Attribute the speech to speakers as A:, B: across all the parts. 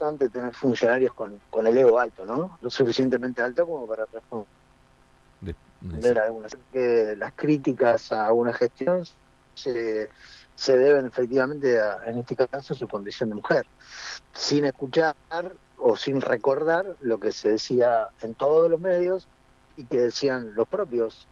A: importante tener funcionarios con el ego alto, ¿no? Lo suficientemente alto como para
B: De-
A: responder a algunas que las críticas a una gestión se, se deben efectivamente en este caso, a su condición de mujer, sin escuchar o sin recordar lo que se decía en todos los medios y que decían los propios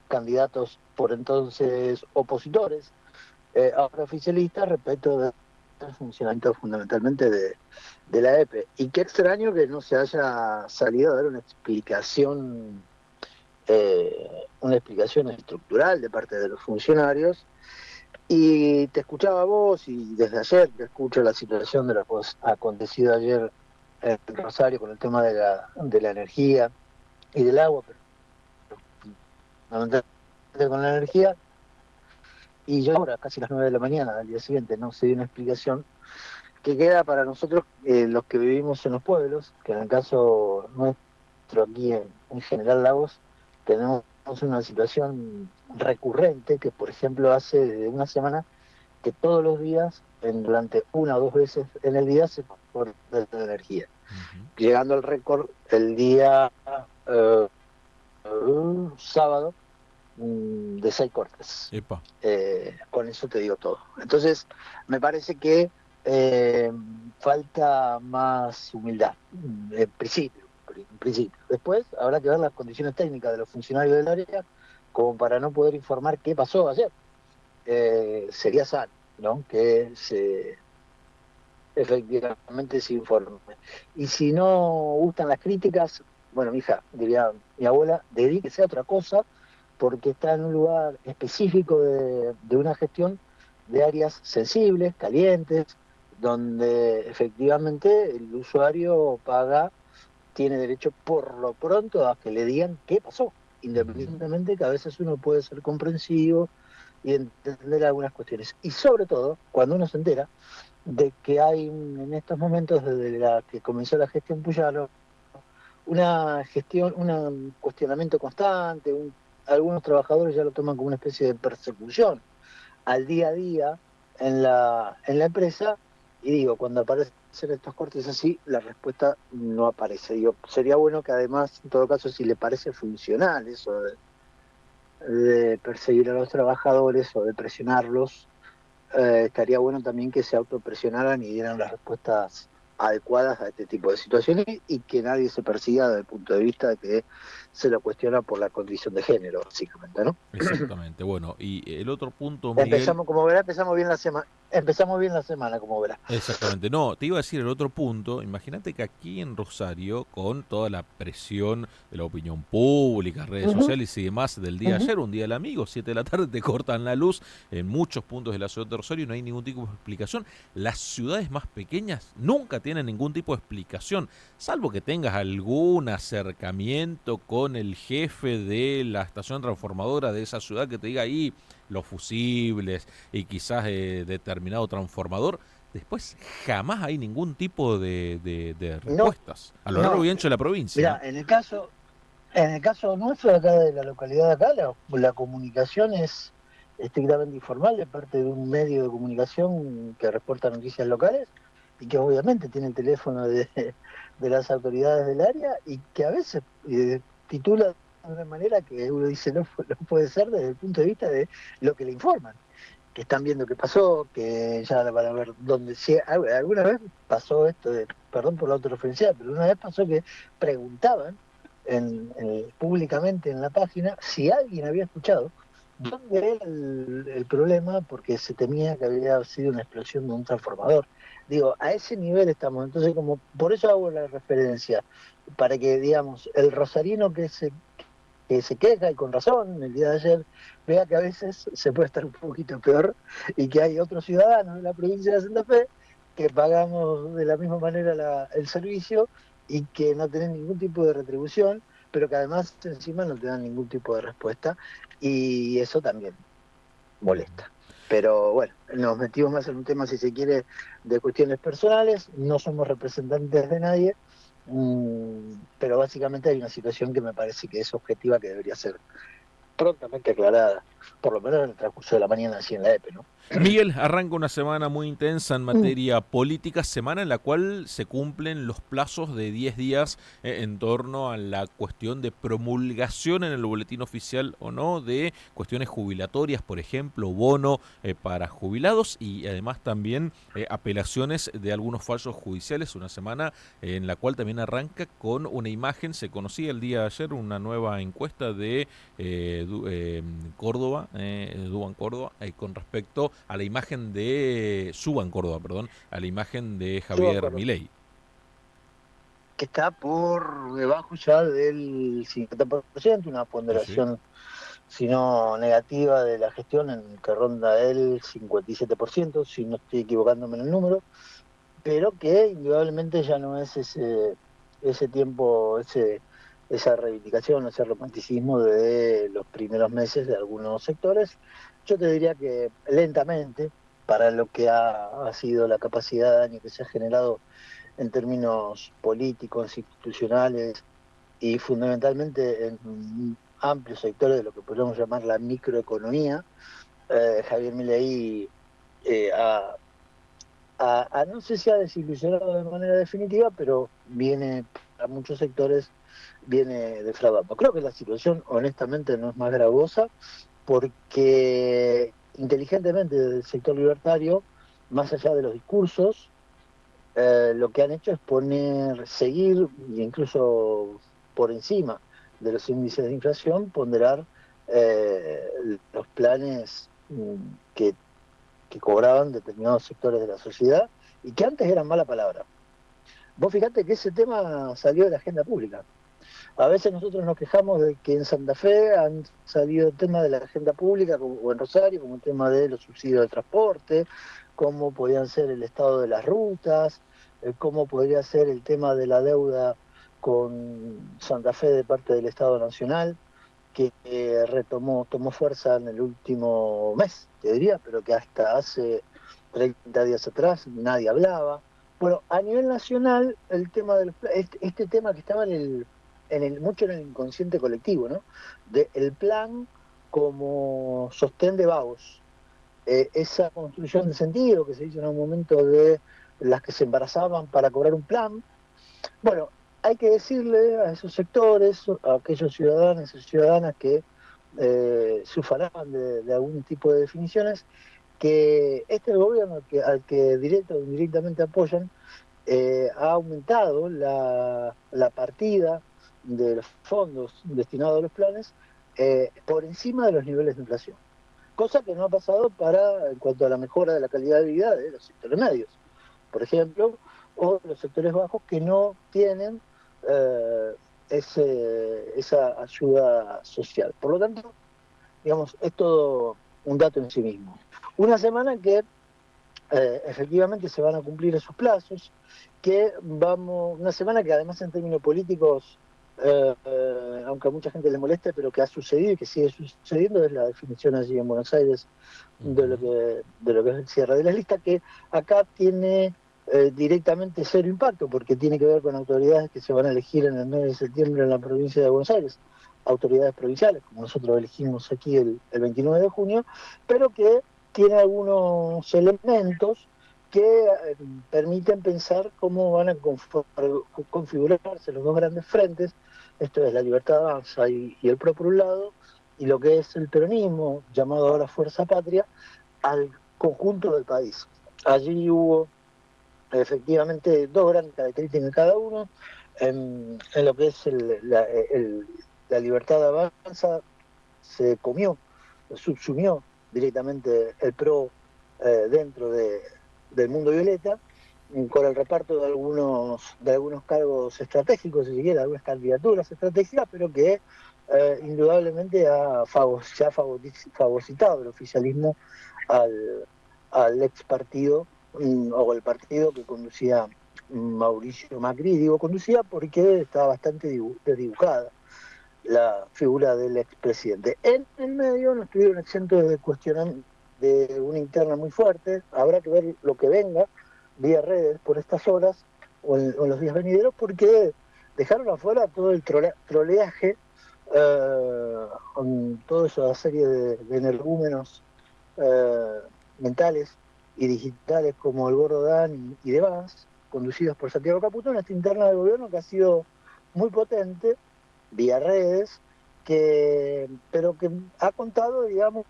A: candidatos por entonces opositores, ahora oficialistas, respecto del funcionamiento fundamentalmente de la EPE. Y qué extraño que no se haya salido a dar una explicación estructural de parte de los funcionarios. Y te escuchaba a vos y desde ayer te escucho la situación de lo que ha acontecido ayer en Rosario con el tema de la energía y del agua, pero fundamentalmente con la energía. Y yo ahora, casi las 9 de la mañana del día siguiente, no se dio una explicación que queda para nosotros, los que vivimos en los pueblos, que en el caso nuestro aquí en General Lagos, tenemos una situación recurrente que, por ejemplo, hace de una semana que todos los días, durante una o dos veces en el día, se corta la energía,
B: Ujú.
A: llegando al récord el día eh, sábado, de 6 cortes.
B: Epa.
A: Con eso te digo todo. Entonces, me parece que eh, falta más humildad, en principio. Después habrá que ver las condiciones técnicas de los funcionarios del área como para no poder informar qué pasó ayer. Sería sano, ¿no? Que efectivamente se informe. Y si no gustan las críticas, bueno, mi hija, diría mi abuela, dedíquese a otra cosa, porque está en un lugar específico de una gestión de áreas sensibles, calientes, donde efectivamente el usuario tiene derecho por lo pronto a que le digan qué pasó,
B: Ujú.
A: independientemente que a veces uno puede ser comprensivo y entender algunas cuestiones. Y sobre todo, cuando uno se entera de que hay en estos momentos, desde la que comenzó la gestión Puyaro, una gestión, un cuestionamiento constante, algunos trabajadores ya lo toman como una especie de persecución al día a día en la empresa, y digo, cuando aparecen estos cortes así, la respuesta no aparece. Digo, sería bueno que además, en todo caso, si le parece funcional eso de perseguir a los trabajadores o de presionarlos, estaría bueno también que se autopresionaran y dieran las respuestas adecuadas a este tipo de situaciones y que nadie se persiga desde el punto de vista de que se lo cuestiona por la condición de género, básicamente, ¿no?
B: Exactamente. Bueno, y el otro punto, Miguel.
A: Como verá, empezamos bien la semana, como verá.
B: Exactamente, no, te iba a decir el otro punto, imagínate que aquí en Rosario, con toda la presión de la opinión pública, redes
A: Uh -huh,
B: sociales y demás del
A: uh
B: día
A: -huh.
B: ayer, un día del amigo, 7 de la tarde te cortan la luz en muchos puntos de la ciudad de Rosario y no hay ningún tipo de explicación. Las ciudades más pequeñas nunca tienen ningún tipo de explicación, salvo que tengas algún acercamiento con el jefe de la estación transformadora de esa ciudad que te diga ahí los fusibles y quizás determinado transformador. Después jamás hay ningún tipo de
A: No,
B: respuestas a lo largo
A: no.
B: y ancho de la provincia.
A: Mira, en el caso nuestro de acá, de la localidad de acá, la comunicación es estrictamente informal de parte de un medio de comunicación que reporta noticias locales y que obviamente tiene el teléfono de las autoridades del área y que a veces titula de una manera que uno dice no puede ser desde el punto de vista de lo que le informan, que están viendo qué pasó, que ya van a ver dónde. Si alguna vez pasó esto perdón por la autorreferencia, pero una vez pasó que preguntaban públicamente en la página si alguien había escuchado dónde era el problema, porque se temía que había sido una explosión de un transformador. Digo, a ese nivel estamos. Entonces, como por eso hago la referencia, para que, digamos, el rosarino que se queja, y con razón, el día de ayer, vea que a veces se puede estar un poquito peor y que hay otros ciudadanos de la provincia de Santa Fe que pagamos de la misma manera el servicio y que no tienen ningún tipo de retribución, pero que además encima no te dan ningún tipo de respuesta, y eso también molesta. Pero bueno, nos metimos más en un tema, si se quiere, de cuestiones personales, no somos representantes de nadie, pero básicamente hay una situación que me parece que es objetiva, que debería ser prontamente aclarada, por lo menos en el transcurso de la mañana, así en la EPE, ¿no?
B: Miguel, arranca una semana muy intensa en materia política, semana en la cual se cumplen los plazos de 10 días en torno a la cuestión de promulgación en el boletín oficial o no de cuestiones jubilatorias, por ejemplo, bono para jubilados y además también apelaciones de algunos fallos judiciales. Una semana en la cual también arranca con una imagen, se conocía el día de ayer una nueva encuesta de Córdoba, Duban Córdoba, con respecto a la imagen de Suban Córdoba, perdón, a la imagen de
A: Suban
B: Javier
A: Córdoba,
B: Milei.
A: que está por debajo ya del 50%, una
B: Sí, sí.
A: ponderación, si no negativa, de la gestión, en que ronda el 57%, si no estoy equivocándome en el número, pero que indudablemente ya no es ese tiempo, esa reivindicación, ese romanticismo de los primeros meses de algunos sectores. Yo te diría que lentamente, para lo que ha sido la capacidad de daño que se ha generado en términos políticos, institucionales y fundamentalmente en amplios sectores de lo que podemos llamar la microeconomía, Javier Milei ha no sé si ha desilusionado de manera definitiva, pero viene, para muchos sectores, viene defraudando. Creo que la situación, honestamente, no es más gravosa, porque inteligentemente desde el sector libertario, más allá de los discursos, lo que han hecho es seguir, e incluso por encima de los índices de inflación, ponderar eh, los planes que cobraban determinados sectores de la sociedad y que antes eran mala palabra. Vos fijate que ese tema salió de la agenda pública. A veces nosotros nos quejamos de que en Santa Fe han salido temas de la agenda pública, o en Rosario, como el tema de los subsidios de transporte, cómo podían ser el estado de las rutas, cómo podría ser el tema de la deuda con Santa Fe de parte del Estado Nacional, que tomó fuerza en el último mes, te diría, pero que hasta hace 30 días atrás nadie hablaba. Bueno, a nivel nacional, el tema este tema que estaba mucho en el inconsciente colectivo, ¿no? El plan como sostén de vagos. Esa construcción de sentido que se hizo en un momento de las que se embarazaban para cobrar un plan. Bueno, hay que decirle a esos sectores, a aquellos ciudadanos y ciudadanas que se ufanaban de algún tipo de definiciones, que este gobierno al que directa o indirectamente apoyan ha aumentado la partida de los fondos destinados a los planes por encima de los niveles de inflación. Cosa que no ha pasado en cuanto a la mejora de la calidad de vida de los sectores medios, por ejemplo, o los sectores bajos que no tienen eh, esa ayuda social. Por lo tanto, digamos, es todo un dato en sí mismo. Una semana en que efectivamente se van a cumplir esos plazos, una semana que además en términos políticos, aunque a mucha gente le moleste, pero que ha sucedido y que sigue sucediendo, es la definición allí en Buenos Aires de lo que es el cierre de las listas, que acá tiene directamente cero impacto, porque tiene que ver con autoridades que se van a elegir en el mes de septiembre en la provincia de Buenos Aires, autoridades provinciales, como nosotros elegimos aquí el 29 de junio, pero que tiene algunos elementos que permiten pensar cómo van a configurarse los dos grandes frentes, esto es la Libertad Avanza y el PRO por un lado, y lo que es el peronismo, llamado ahora Fuerza Patria, al conjunto del país. Allí hubo efectivamente dos grandes características en cada uno, en lo que es la Libertad Avanza se comió, subsumió directamente el PRO dentro del mundo violeta, con el reparto de algunos cargos estratégicos, si se quiere, algunas candidaturas estratégicas, pero que indudablemente se ha fagocitado el oficialismo al ex partido, o el partido que conducía Mauricio Macri. Digo conducía porque estaba bastante desdibujada la figura del expresidente. En el medio no estuvieron exentos de cuestionar de una interna muy fuerte. Habrá que ver lo que venga vía redes por estas horas o en los días venideros, porque dejaron afuera todo el troleaje, con toda esa serie de energúmenos mentales y digitales como el Gordo Dan y demás, conducidos por Santiago Caputo, una interna del gobierno que ha sido muy potente, vía redes, pero que ha contado, digamos,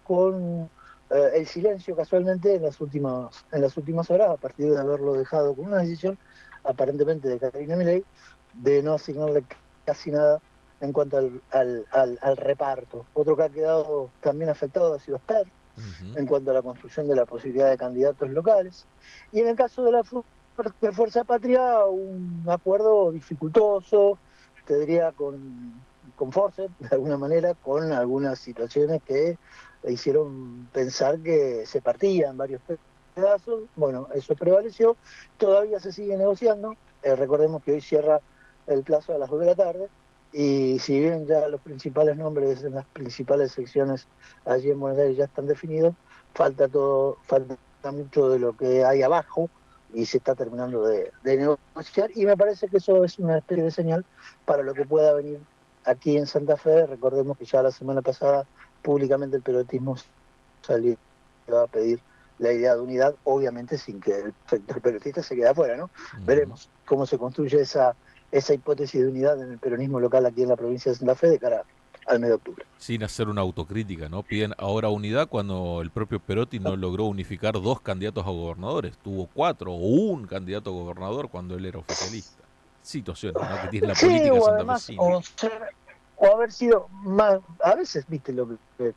A: con el silencio casualmente en las últimas horas, a partir de haberlo dejado con una decisión aparentemente de Carolina Milei, de no asignarle casi nada en cuanto al reparto. Otro que ha quedado también afectado ha sido Sper,
B: Ujú.
A: en cuanto a la construcción de la posibilidad de candidatos locales. Y en el caso de la Fuerza Patria, un acuerdo dificultoso, te diría con Force, de alguna manera, con algunas situaciones que hicieron pensar que se partía en varios pedazos. Bueno, eso prevaleció, todavía se sigue negociando. Recordemos que hoy cierra el plazo a las 2 de la tarde, y si bien ya los principales nombres en las principales secciones allí en Buenos Aires ya están definidos, falta mucho de lo que hay abajo y se está terminando de negociar, y me parece que eso es una especie de señal para lo que pueda venir aquí en Santa Fe. Recordemos que ya la semana pasada públicamente el peronismo salió a pedir la idea de unidad, obviamente sin que el sector pelotista se quede afuera, ¿no?
B: Ujú.
A: Veremos cómo se construye esa hipótesis de unidad en el peronismo local aquí en la provincia de Santa Fe de cara al mes de octubre.
B: Sin hacer una autocrítica, ¿no? Piden ahora unidad cuando el propio Perotti no logró unificar dos candidatos a gobernadores. Tuvo cuatro o un candidato a gobernador cuando él era oficialista. Situaciones, ¿no? Que tiene la
A: Sí,
B: política
A: o además,
B: santafesina.
A: o haber sido más, a veces, viste, lo que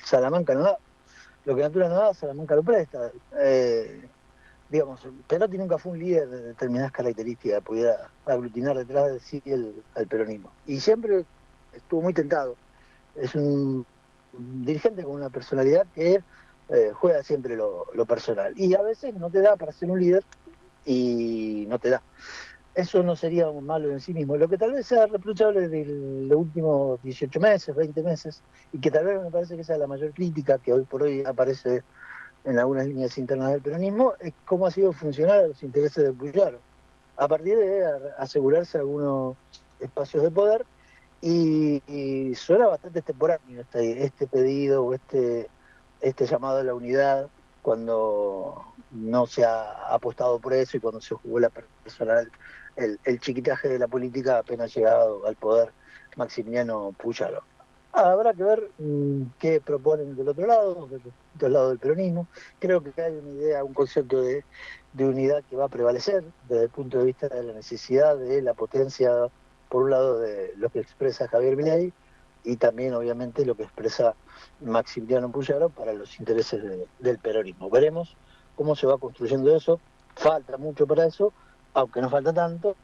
A: Salamanca no da, lo que Natura no da, Salamanca lo presta. Digamos, Perotti nunca fue un líder de determinadas características que pudiera aglutinar detrás de sí al peronismo. Y siempre estuvo muy tentado. Es un dirigente con una personalidad que juega siempre lo personal. Y a veces no te da para ser un líder y no te da. Eso no sería un malo en sí mismo. Lo que tal vez sea reprochable de los últimos 18 meses, 20 meses, y que tal vez me parece que esa es la mayor crítica que hoy por hoy aparece en algunas líneas internas del peronismo, es cómo ha sido funcionar a los intereses de Puyaro, a partir de asegurarse algunos espacios de poder, y suena bastante extemporáneo este pedido o este llamado a la unidad, cuando no se ha apostado por eso y cuando se jugó la personal, el chiquitaje de la política apenas llegado al poder Maximiliano Puyaro. Habrá que ver qué proponen del lado del peronismo. Creo que hay una idea, un concepto de unidad que va a prevalecer desde el punto de vista de la necesidad de la potencia, por un lado, de lo que expresa Javier Milei, y también, obviamente, lo que expresa Maximiliano Puyaro para los intereses del peronismo. Veremos cómo se va construyendo eso. Falta mucho para eso, aunque no falta tanto,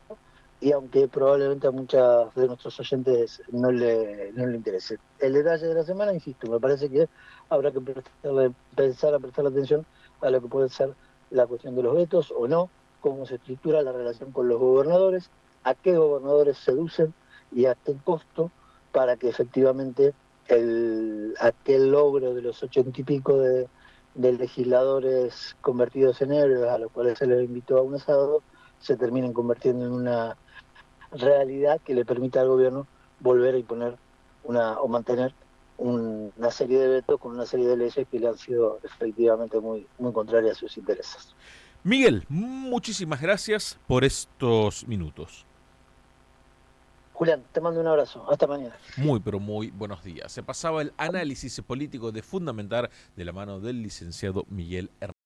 A: y aunque probablemente a muchos de nuestros oyentes no le interese. El detalle de la semana, insisto, me parece que habrá que empezar a prestar atención a lo que puede ser la cuestión de los vetos o no, cómo se estructura la relación con los gobernadores, a qué gobernadores seducen y a qué costo, para que efectivamente aquel logro de los 80 y pico de legisladores convertidos en héroes, a los cuales se les invitó a un asado, se terminen convirtiendo en una realidad que le permita al gobierno volver a imponer o mantener una serie de vetos con una serie de leyes que le han sido efectivamente muy contrarias a sus intereses.
B: Miguel, muchísimas gracias por estos minutos.
A: Julián, te mando un abrazo. Hasta mañana.
B: Muy, pero muy buenos días. Se pasaba el análisis político de Fundamentar de la mano del licenciado Miguel Hernández.